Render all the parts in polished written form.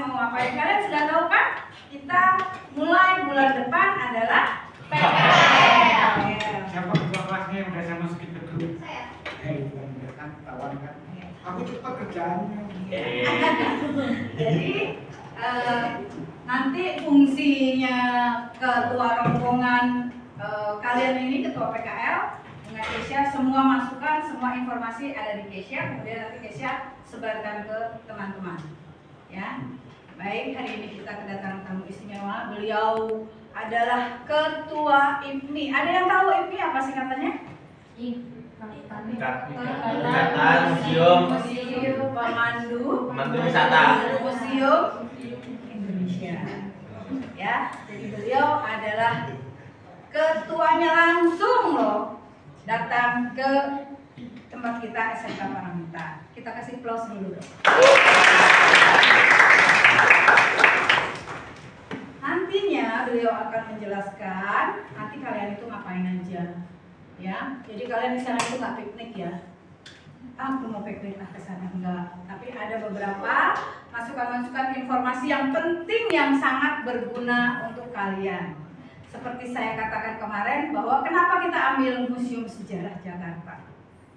mau ngapain. Kalian sudah tahu kan? Kita mulai bulan depan adalah PKL. Siapa ketua kelasnya yang udah sama sedikit dulu? Saya. Itu kan tawan kan. Aku cepat kerjaannya. Jadi nanti fungsinya ketua rombongan kalian ini, ketua PKL dengan Kesia, semua masukan, semua informasi ada di Kesia, kemudian nanti Kesia sebarkan ke teman-teman. Ya, baik, hari ini kita kedatangan tamu istimewa. Beliau adalah ketua IPMI. Ada yang tahu IPMI apa singkatannya? Ikatan Museum Pemandu Wisata Museum Indonesia. Ya, jadi beliau adalah ketuanya langsung loh datang ke tempat kita SMK Paramita. Kita kasih applause dulu dong. Nantinya beliau akan menjelaskan nanti kalian itu ngapain aja. Ya, jadi kalian di sana itu nggak piknik ya. Aku mau piknik ke sana enggak. Tapi ada beberapa masukan-masukan informasi yang penting yang sangat berguna untuk kalian. Seperti saya katakan kemarin bahwa kenapa kita ambil Museum Sejarah Jakarta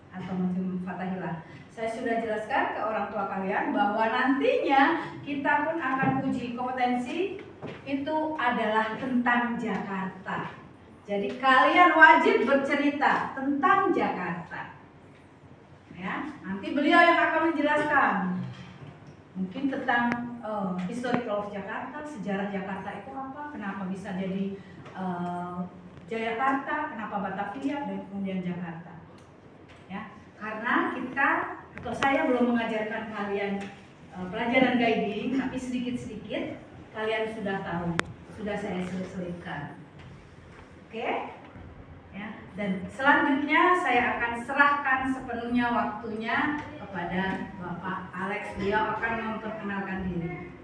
atau Museum Fathahillah. Saya sudah jelaskan ke orang tua kalian bahwa nantinya kita pun akan uji kompetensi itu adalah tentang Jakarta. Jadi kalian wajib bercerita tentang Jakarta. Ya, nanti beliau yang akan menjelaskan. Mungkin tentang historical of Jakarta, sejarah Jakarta itu apa, kenapa bisa jadi Jayakarta, kenapa Batavia dan kemudian Jakarta. Ya, karena kita atau saya belum mengajarkan kalian pelajaran guiding, tapi sedikit-sedikit kalian sudah tahu, sudah saya selipkan. Oke, ya. Dan selanjutnya saya akan serahkan sepenuhnya waktunya kepada Bapak Alex. Beliau akan memperkenalkan diri.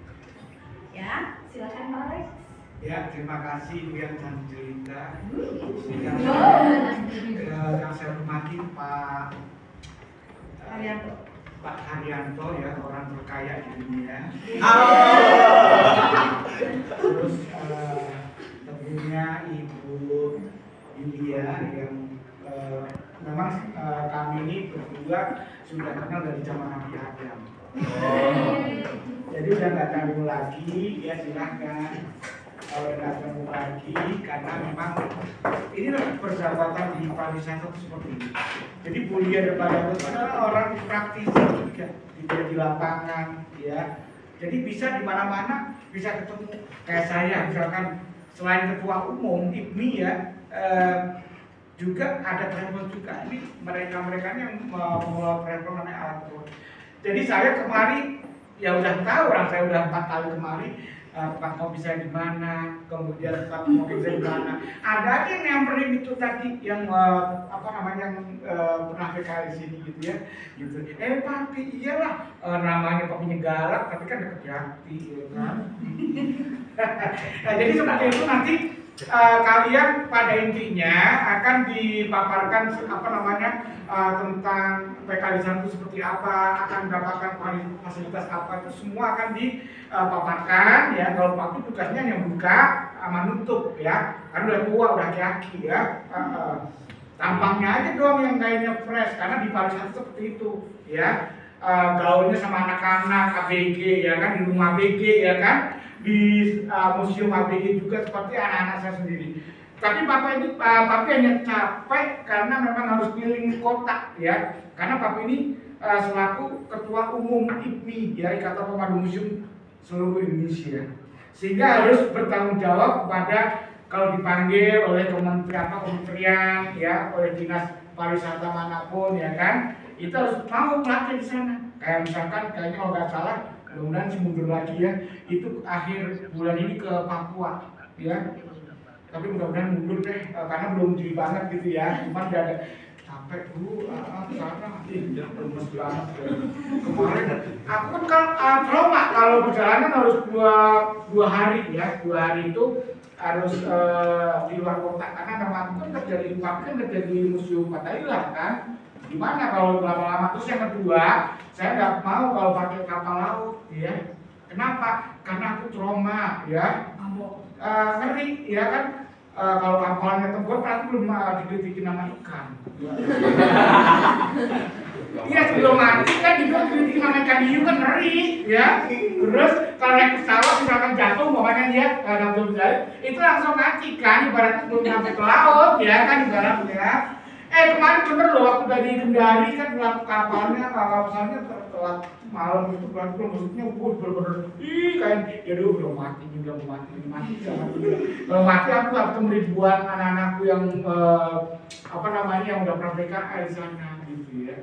Ya, silakan Pak Alex. Ya, terima kasih Bu yang cerita. Yang saya hormati Pak Haryanto. Pak Haryanto ya, orang terkaya di dunia. Terus tentunya Ibu Yulia yang memang kami ini berdua sudah kenal dari zaman Nabi Adam. Jadi udah nggak tanggung lagi, ya silahkan. Kalau nggak tanggung lagi, karena memang ini persahabatan di pariwisata seperti ini. Jadi Bu Yulia dan Pak Haryanto adalah orang praktis juga, tidak di lapangan, ya. Jadi bisa di mana-mana bisa ketemu. Kayak saya, misalkan selain ketua umum IPMI ya. Juga ada travel juga. Ini mereka yang mengelola travel namanya Alto. Jadi saya kemari ya udah tahu, orang saya udah 4 kali kemari, tempat kopi saya di mana, kemudian tempat kopi saya di mana. Ada aja yang nyamperin itu tadi yang pernah PKL di sini gitu ya. Gitu. Papi, iyalah namanya kopinya galak tapi kan deket hati ya kan. Nah, jadi seperti itu nanti kalian pada intinya akan dipaparkan tentang PKL di sana itu seperti apa, akan mendapatkan fasilitas apa, itu semua akan dipaparkan ya. Kalau Pak tugasnya yang buka sama nutup ya, karena udah tua, udah aki-aki ya. Tampangnya aja doang yang kayaknya fresh, karena di pariwisata seperti itu ya. Gaulnya sama anak-anak ABG ya kan, di rumah ABG ya kan, di museum ABG juga seperti anak-anak saya sendiri. Tapi Papi hanya capek karena memang harus keliling kota ya. Karena Papi ini selaku ketua umum IPMI ya, Ikatan Pemandu Museum seluruh Indonesia. Sehingga harus bertanggung jawab kepada kalau dipanggil oleh kementerian ya, oleh dinas pariwisata manapun ya kan, itu harus mau melatih di sana. Kayak misalkan kayaknya kalau nggak salah, mudah-mudahan mundur lagi ya, itu akhir bulan ini ke Papua ya. Tapi mudah-mudahan mundur deh, karena belum jadi banget gitu ya. Cuman udah ada capek dulu sana, lemes banget. Kemarin aku kan trauma kalau perjalanan harus dua hari ya, 2 hari itu harus di luar kota, karena memang kan kerja di kerja di Museum Fathahillah kan. Gimana kalau lama-lama? Terus yang kedua, saya nggak mau kalau pakai kapal laut ya. Kenapa? Karena aku trauma, ya. Ngeri, ya kan? Kalau kapalnya tenggelam, aku belum dikritikin nama ikan. Iya, sebelum mati kan dikritikin nama ikan hiu kan ngeri, ya. Terus kalau naik pesawat misalkan jatuh, makanya dia langsung jatuh, itu langsung mati kan, ibaratnya belum sampai ke laut, ya kan ibaratnya. Kemarin bener loh, waktu dari Kendari kan kapalnya telat malam itu kan maksudnya bener-bener kayak ya dulu belum mati kalau mati aku gak ketemu ribuan anak-anakku yang yang udah pernah PKL di sana gitu ya.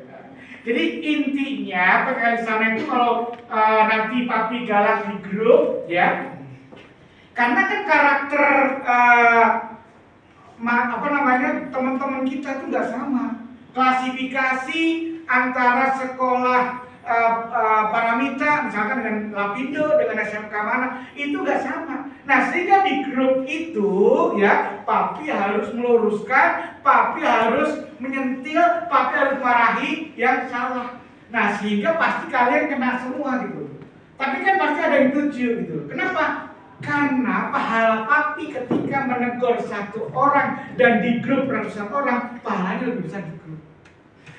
Jadi intinya PKL di sana itu kalau nanti papi galak di grup ya, karena kan karakter teman-teman kita itu nggak sama. Klasifikasi antara sekolah Paramita misalkan dengan Lapindo dengan SMK mana itu nggak sama. Nah sehingga di grup itu ya papi harus meluruskan, papi harus menyentil, papi harus marahi yang salah. Nah sehingga pasti kalian kena semua gitu. Tapi kan pasti ada yang tuju gitu. Kenapa? Karena pahala papi ketika menegur satu orang dan di grup ratusan orang, pahalanya lebih besar di grup.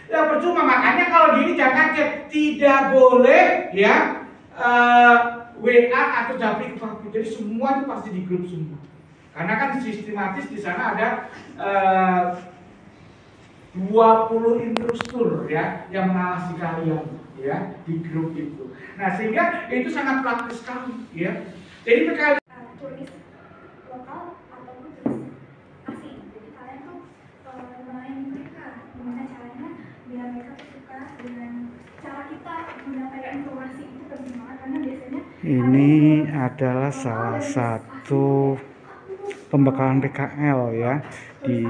Ya percuma, makanya kalau gini jangan kaget, tidak boleh ya WA atau japri ke papi. Jadi semua itu pasti di grup semua. Karena kan sistematis di sana ada 20 instruktur ya yang mengawasi kalian ya di grup itu. Nah sehingga itu sangat praktis sekali ya. Jadi tulis lokal ataupun tulis asing. Jadi kalian tuh melayani mereka. Gimana caranya biar mereka tuh suka dengan cara kita menyampaikan informasi itu penting banget karena biasanya ini adalah salah satu pembekalan PKL ya di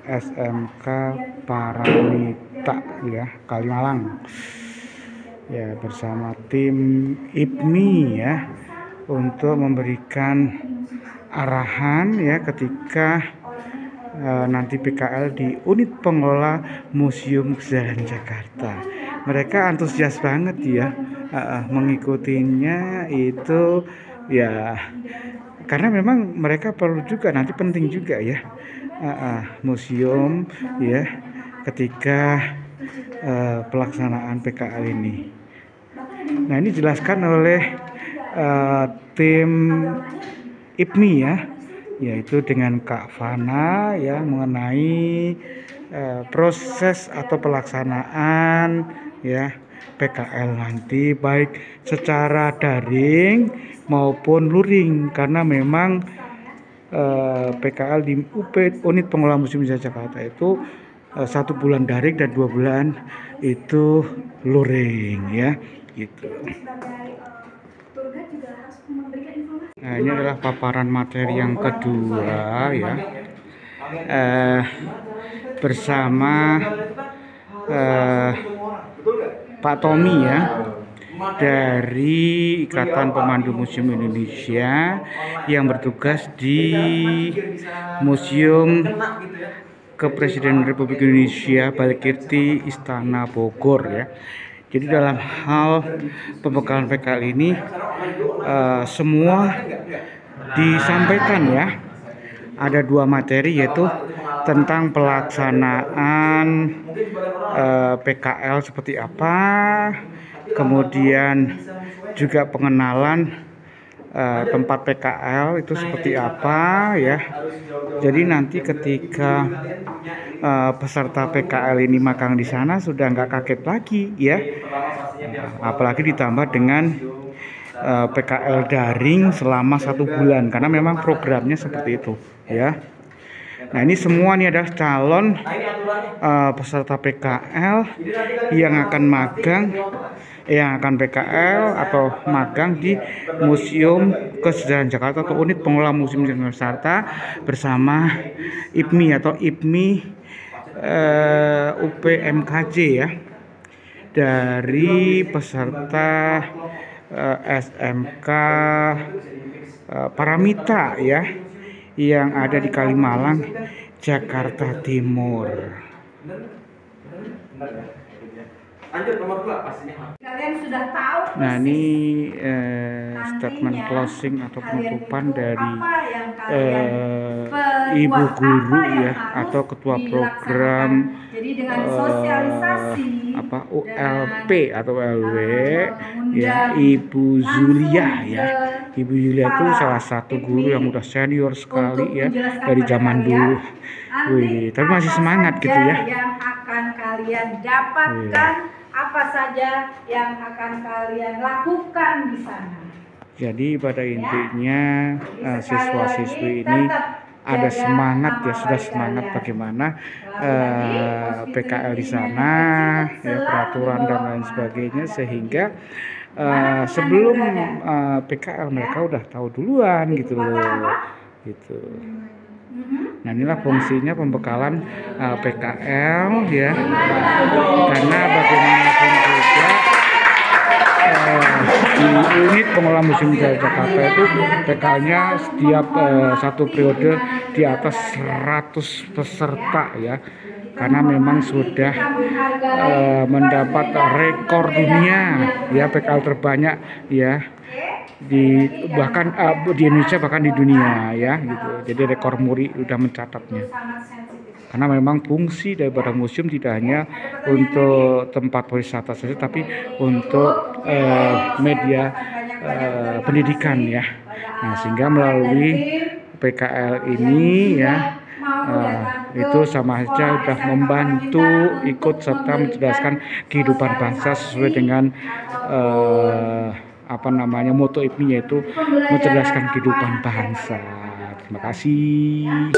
SMK Paramita ya Kalimalang. Ya bersama tim IPMI ya untuk memberikan arahan ya ketika nanti PKL di unit pengelola Museum Sejarah Jakarta. Mereka antusias banget ya mengikutinya itu ya karena memang mereka perlu juga nanti penting juga ya museum ya ketika pelaksanaan PKL ini. Nah ini dijelaskan oleh tim IPMI ya, yaitu dengan Kak Fana ya mengenai proses atau pelaksanaan ya PKL nanti baik secara daring maupun luring karena memang PKL di UP Unit Pengelola Museum Sejarah Jakarta itu 1 bulan daring dan 2 bulan itu luring ya gitu. Nah ini adalah paparan materi yang kedua ya bersama Pak Tommy ya dari Ikatan Pemandu Museum Indonesia yang bertugas di Museum Kepresidenan Republik Indonesia Balikirti Istana Bogor ya. Jadi dalam hal pembekalan PKL ini semua disampaikan ya. Ada 2 materi yaitu tentang pelaksanaan PKL seperti apa, kemudian juga pengenalan tempat PKL itu seperti apa ya. Jadi nanti ketika peserta PKL ini magang di sana sudah nggak kaget lagi ya. Apalagi ditambah dengan PKL daring selama 1 bulan karena memang programnya seperti itu ya. Nah ini semua nih adalah calon peserta PKL yang akan magang PKL atau magang di Museum Kesejarahan Jakarta atau Unit Pengelola Museum Sejarah Jakarta bersama IPMI atau IPMI UPMKJ ya, dari peserta SMK Paramita ya yang ada di Kalimalang, Jakarta Timur. Kalian kalian sudah tahu Nah, ini nantinya statement closing atau kalian penutupan itu dari apa yang kalian ibu perbuat, guru apa yang ya harus atau ketua dilaksanakan. program Jadi dengan sosialisasi apa dengan ULP atau LW ya, mengundang Ibu Zulia langsung ya. ke Ibu Zulia itu kepala salah satu IPMI guru yang udah senior sekali untuk ya menjelaskan dari pada zaman kalian dulu. nanti Wih, tapi masih apa semangat saja gitu ya. yang akan kalian dapatkan, apa saja yang akan kalian lakukan di sana. Jadi pada intinya Jadi sekali siswa-siswi lagi, ini tetap ada jaga semangat nama ya, sudah baik semangat kalian. bagaimana Sekali lagi, PKL di hospitality sana management ya, selalu peraturan dan dibawa lain kemana sebagainya, Anda sehingga pergi. Dimanapun sebelum Anda berada. PKL Ya. mereka udah tahu duluan Itu gitu kata loh apa? gitu. Mhm. Nah, inilah fungsinya pembekalan PKL ya, Gimana? karena bagaimanapun juga di unit pengelola Museum Budaya Jakarta itu PKL-nya setiap satu periode di atas 100 peserta ya, karena memang sudah mendapat rekor dunia ya, PKL terbanyak ya di bahkan di Indonesia, bahkan di dunia ya gitu. Jadi rekor muri udah mencatatnya. Sangat sensitif. Karena memang fungsi daripada museum tidak hanya untuk tempat wisata saja, tapi untuk media pendidikan ya. Nah, sehingga melalui PKL ini ya itu sama saja sudah membantu ikut serta mencerdaskan kehidupan bangsa sesuai dengan moto IPMI, yaitu mencerdaskan kehidupan bangsa. Terima kasih.